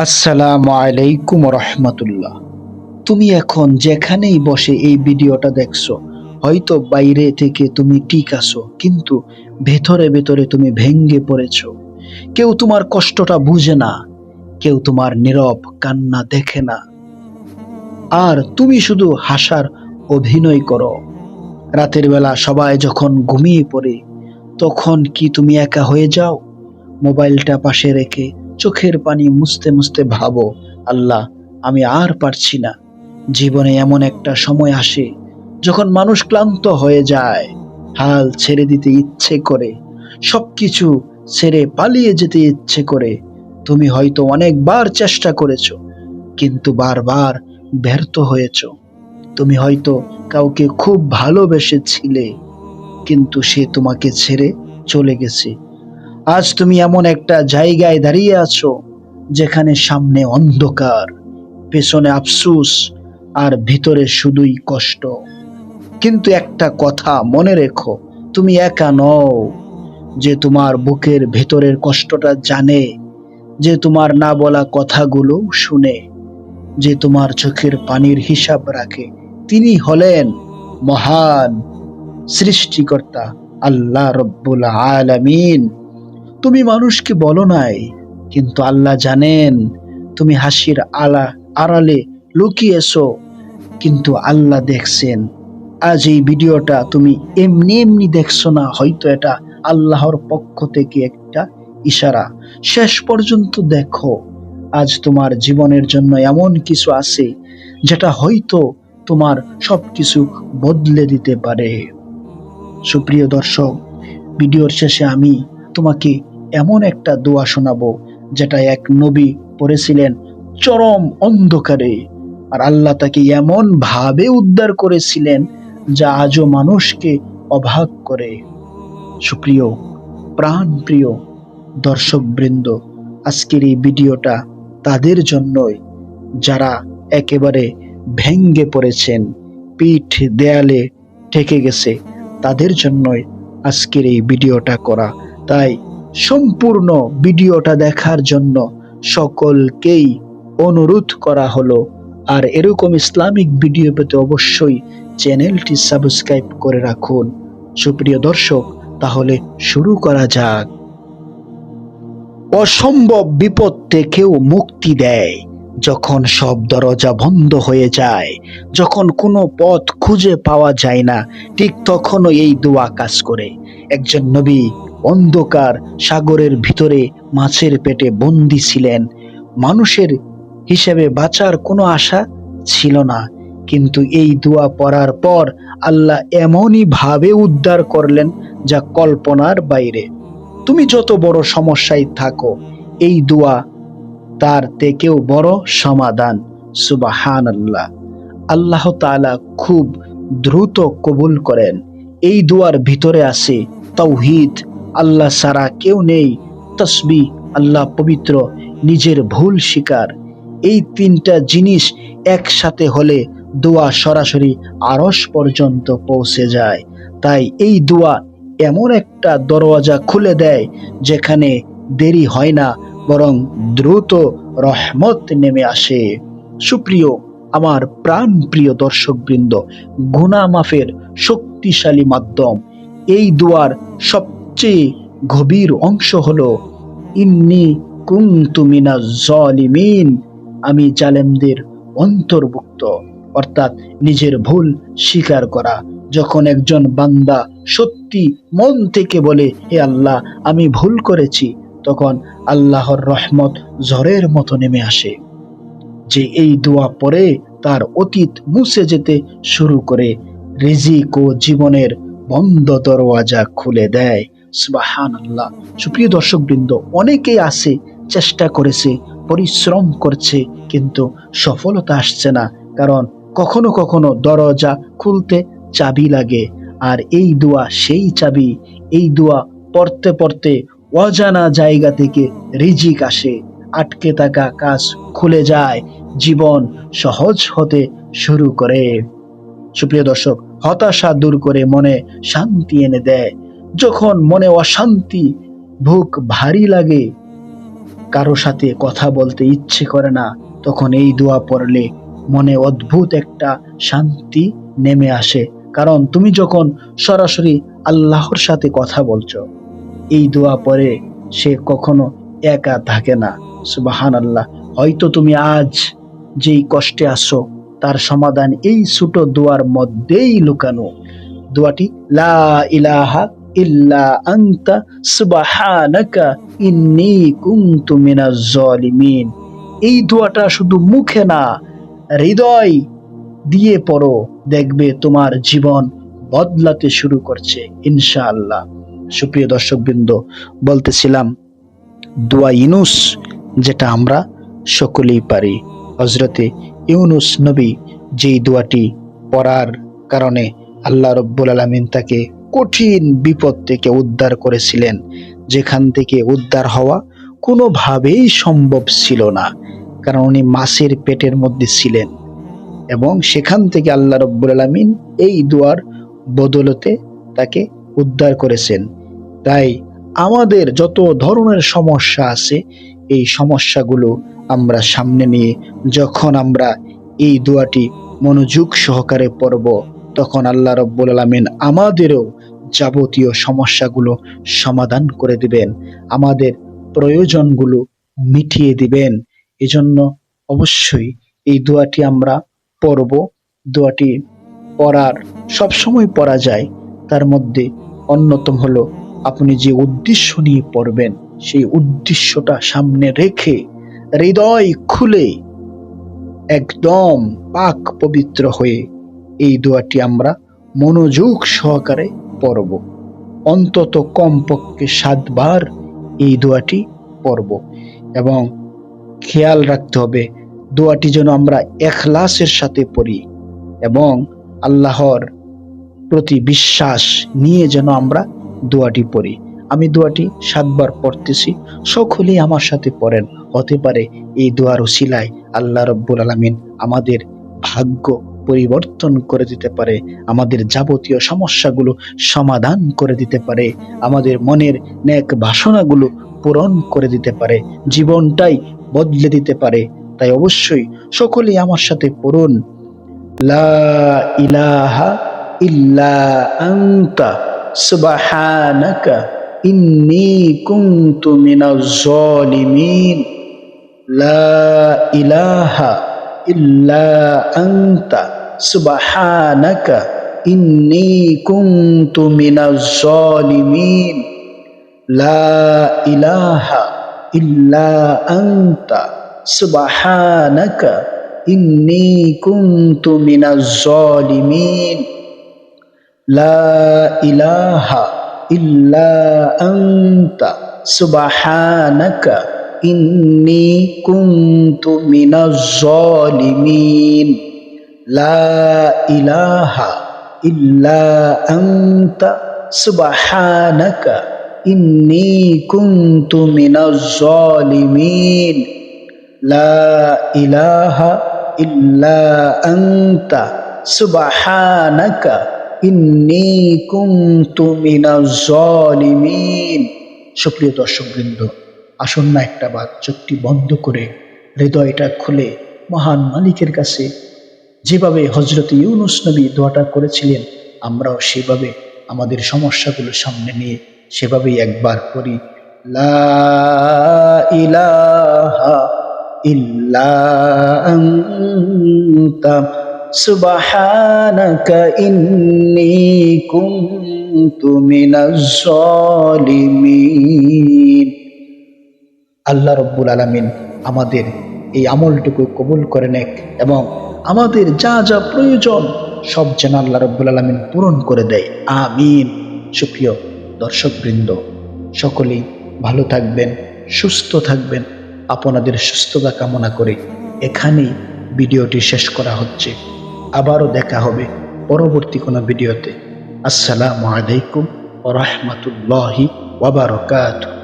আসসালামু আলাইকুম রহমতুল্লাহ। তুমি এখন যেখানেই বসে এই ভিডিওটা দেখছো, হয়তো বাইরে থেকে তুমি ঠিক আছো, কিন্তু ভেতরে ভেতরে তুমি ভেঙ্গে পড়েছো। কেউ তোমার কষ্টটা বুঝে না, কেউ তোমার নীরব কান্না দেখে না, আর তুমি শুধু হাসার অভিনয় করো। রাতের বেলা সবাই যখন ঘুমিয়ে পড়ে, তখন কি তুমি একা হয়ে যাও? মোবাইলটা পাশে রেখে চোখের পানি মুছতে মুছতে ভাবো, আল্লাহ, আমি আর পারছি না। জীবনে এমন একটা সময় আসে যখন মানুষ ক্লান্ত হয়ে যায়, হাল ছেড়ে দিতে ইচ্ছে করে, সবকিছু ছেড়ে পালিয়ে যেতে ইচ্ছে করে। তুমি হয়তো অনেকবার চেষ্টা করেছো, কিন্তু বারবার ব্যর্থ হয়েছো। তুমি হয়তো কাউকে খুব ভালোবেসেছিলে, কিন্তু সে তোমাকে ছেড়ে চলে গেছে। আজ তুমি এমন একটা জায়গায় দাঁড়িয়ে আছো যেখানে সামনে অন্ধকার, পেছনে আফসোস, আর ভিতরে শুধুই কষ্ট। কিন্তু একটা কথা মনে রেখো, তুমি একা নও। যে তোমার বুকের ভেতরের কষ্টটা জানে, যে তোমার না বলা কথাগুলো শুনে, যে তোমার চোখের পানির হিসাব রাখে, তিনি হলেন মহান সৃষ্টিকর্তা, আল্লাহ রব্বুল আলামিন। তুমি মানুষকে বলো নাই, কিন্তু আল্লাহ জানেন। তুমি হাসির আড়ালে লুকিয়েছো, কিন্তু আল্লাহ দেখছেন। আজ এই ভিডিওটা তুমি এমনি এমনি দেখছো না, হয়তো এটা আল্লাহর পক্ষ থেকে একটা ইশারা। শেষ পর্যন্ত দেখো, আজ তোমার জীবনের জন্য এমন কিছু আছে যেটা হয়তো তোমার সবকিছু বদলে দিতে পারে। সুপ্রিয় দর্শক, ভিডিওর শেষে আমি তোমাকে এমন একটা দোয়া শোনাবো যেটা এক নবী পড়েছিলেন চরম অন্ধকারে, আর আল্লাহ তাকে এমন ভাবে উদ্ধার করেছিলেন যা আজও মানুষকে অবাক করে। সুপ্রিয় প্রাণ প্রিয় দর্শক বৃন্দ, আজকের এই ভিডিওটা তাদের জন্যই যারা একেবারে ভেঙ্গে পড়েছেন, পিঠ দেয়ালে ঠেকে গেছে, তাদের জন্যই আজকের এই ভিডিওটা করা। তাই সম্পূর্ণ ভিডিওটা দেখার জন্য সকলকেই অনুরোধ করা হলো। আর এরকম ইসলামিক ভিডিও পেতে অবশ্যই চ্যানেলটি সাবস্ক্রাইব করে রাখুন। সুপ্রিয় দর্শক, তাহলে শুরু করা যাক। অসম্ভব বিপদ থেকেও মুক্তি দেয় যখন সব দরজা বন্ধ হয়ে যায়, যখন কোনো পথ খুঁজে পাওয়া যায় না, ঠিক তখনও এই দোয়া কাজ করে। একজন নবী অন্ধকার সাগরের ভিতরে মাছের পেটে বন্দী ছিলেন। মানুষের হিসেবে বাঁচার কোনো আশা ছিল না, কিন্তু এই দোয়া পড়ার পর আল্লাহ এমনই ভাবে উদ্ধার করলেন যা কল্পনার বাইরে। তুমি যত বড় সমস্যায় থাকো, এই দোয়া তার থেকেও বড় সমাধান। সুবহানাল্লাহ। আল্লাহ তাআলা খুব দ্রুত কবুল করেন। এই দোয়ার ভিতরে আছে তাওহীদ, আল্লাহ ছাড়া কেউ নেই; তাসবিহ, আল্লাহ পবিত্র; নিজের ভুল স্বীকার। এই তিনটা জিনিস একসাথে হলে দোয়া সরাসরি আরশ পর্যন্ত পৌঁছে যায়। তাই এই দোয়া এমন একটা দরওয়াজা খুলে দেয় যেখানে দেরি হয় না, বরং দ্রুত রহমত নেমে আসে। সুপ্রিয় আমার প্রাণ প্রিয় দর্শকবৃন্দ, গুনাহ মাফের শক্তিশালী মাধ্যম এই দুয়ার সবচেয়ে গভীর অংশ হলো ইন্নী কুনতু মিনাজ জালিমিন, আমি জালেমদের অন্তর্ভুক্ত। অর্থাৎ নিজের ভুল স্বীকার করা। যখন একজন বান্দা সত্যি মন থেকে বলে, হে আল্লাহ, আমি ভুল করেছি, তখন আল্লাহর রহমত ঝড়ের মতো নেমে আসে। যে এই দোয়া পড়ে তার অতীত মুছে যেতে শুরু করে, রিজিক ও জীবনের বন্ধ দরওয়াজা খুলে দেয়। সুবহানাল্লাহ। সুপ্রিয় দর্শকবৃন্দ, অনেকেই আছে চেষ্টা করেছে, পরিশ্রম করছে, কিন্তু সফলতা আসছে না, কারণ কখনো কখনো দরজা খুলতে চাবি লাগে। আর এই দোয়া সেই চাবি। এই দোয়া পড়তে পড়তে অজানা জায়গা থেকে রিজিক আসে, আটকে থাকা কাজ খুলে যায়, জীবন সহজ হতে শুরু করে। সুপ্রিয় দর্শক, হতাশা দূর করে মনে শান্তি এনে দেয়। যখন মনে অশান্তি, বুক ভারী লাগে, কারো সাথে কথা বলতে ইচ্ছে করে না, তখন এই দোয়া পড়লে মনে অদ্ভুত একটা শান্তি নেমে আসে। কারণ তুমি যখন সরাসরি আল্লাহর সাথে কথা বলছো, এই দোয়া পড়ে সে কখনো একা থাকে না। সুবহানাল্লাহ। হয়তো তুমি আজ যেই কষ্টে আছো তার সমাধান এই ছোট দোয়ার মধ্যেই লুকানো। দোয়াটি লা ইলাহা ইল্লা আনতা সুবহানাকা ইন্নী কুনতু মিনাজ জালিমিন। এই দোয়াটা শুধু মুখে না, হৃদয় দিয়ে পড়ো, দেখবে তোমার জীবন বদলাতে শুরু করছে ইনশাআল্লাহ। সুপ্রিয় দর্শকবৃন্দ, বলতেছিলাম দোয়া ইউনুস, যেটা আমরা সকলেই পারি। হযরতে ইউনুস নবী যেই দোয়াটি পড়ার কারণে আল্লাহ রব্বুল আলামিন তাকে কঠিন বিপদ থেকে উদ্ধার করেছিলেন, যেখান থেকে উদ্ধার হওয়া কোনোভাবেই সম্ভব ছিল না, কারণ উনি মাছের পেটের মধ্যে ছিলেন। এবং সেখান থেকে আল্লাহ রব্বুল আলামিন এই দোয়ার বদলতে তাকে উদ্ধার করেছেন। তাই আমাদের যত ধরনের সমস্যা আছে, এই সমস্যাগুলো আমরা সামনে নিয়ে যখন আমরা এই দোয়াটি মনোযোগ সহকারে পড়ব, তখন আল্লাহ রব্বুল আলামিন আমাদেরও যাবতীয় সমস্যাগুলো সমাধান করে দিবেন, আমাদের প্রয়োজনগুলো মিটিয়ে দিবেন। এজন্য অবশ্যই এই দোয়াটি আমরা পড়ব। দোয়াটি পড়ার সবসময় পড়া যায়, তার মধ্যে অন্যতম হলো আপনি যে উদ্দেশ্য নিয়ে পড়বেন, সেই উদ্দেশ্যটা সামনে রেখে হৃদয় খুলে একদম পাক পবিত্র হয়ে এই দোয়াটি আমরা মনোযোগ সহকারে পড়ব। অন্তত কমপক্ষে 7 বার এই দোয়াটি পড়ব। এবং খেয়াল রাখতে হবে দোয়াটি যেন আমরা ইখলাসের সাথে পড়ি এবং আল্লাহর প্রতি বিশ্বাস নিয়ে যেন আমরা দোয়াটি পড়ি। আমি দোয়াটি 7 বার পড়তেছি, সকলেই আমার সাথে পড়েন। হতে পারে এই দোয়ার উসিলায় আল্লাহ রব্বুল আলামিন আমাদের ভাগ্য পরিবর্তন করে দিতে পারে, আমাদের যাবতীয় সমস্যাগুলো সমাধান করে দিতে পারে, আমাদের মনের নেক বাসনাগুলো পূরণ করে দিতে পারে, জীবনটাই বদলে দিতে পারে। তাই অবশ্যই সকলেই আমার সাথে পড়ুন, লা ইলাহা ইল্লা আনতা সুবহানাকা ইন্নী কুনতু মিনাজ জালিমিন। লা ইলাহা ইল্লা আনতা সুবহানাকা ইন্নী কুনতু মিনাজ জালিমিন। লা ইলাহা ইল্লা আনতা সুবহানাকা ইন্নী কুনতু মিনাজ জালিমিন। লা ইলাহা ইল্লা আনতা সুবহানাকা ইন্নী কুনতু মিনাজ জালিমিন। লা ইলাহা ইল্লা আনতা সুবহানাকা ইন্নী কুনতু মিনাজ জালিমিন। লা ইলাহা ইল্লা আনতা সুবহানাকা ইন্নী কুনতু মিনাজ জালিমিন। সুপ্রিয় দর্শকবৃন্দ, আসুন না একটা বার চোখটি বন্ধ করে হৃদয়টা খুলে মহান মালিকের কাছে যেভাবে হযরত ইউনুস নবী দোয়াটা করেছিলেন, আমরাও সেভাবে আমাদের সমস্যাগুলো সামনে নিয়ে সেভাবেই একবার পড়ি, লা ইলাহা ইল্লা আনতা সুবহানাকা ইন্নী কুনতু মিনাজ জালিমিন। আল্লাহ রব্বুল আলামিন আমাদের এই আমলটুকু কবুল করে নেক এবং আমাদের যা যা প্রয়োজন সব যেন আল্লাহ রব্বুল আলামিন পূরণ করে দেয়, আমিন। সুপ্রিয় দর্শকবৃন্দ, সকলেই ভালো থাকবেন, সুস্থ থাকবেন। আপনাদের সুস্থতা কামনা করে এখানেই ভিডিওটি শেষ করা হচ্ছে। আবারও দেখা হবে পরবর্তী কোনো ভিডিওতে। আসসালামু আলাইকুম ওয়া রাহমাতুল্লাহি ওয়া বারাকাতুহু।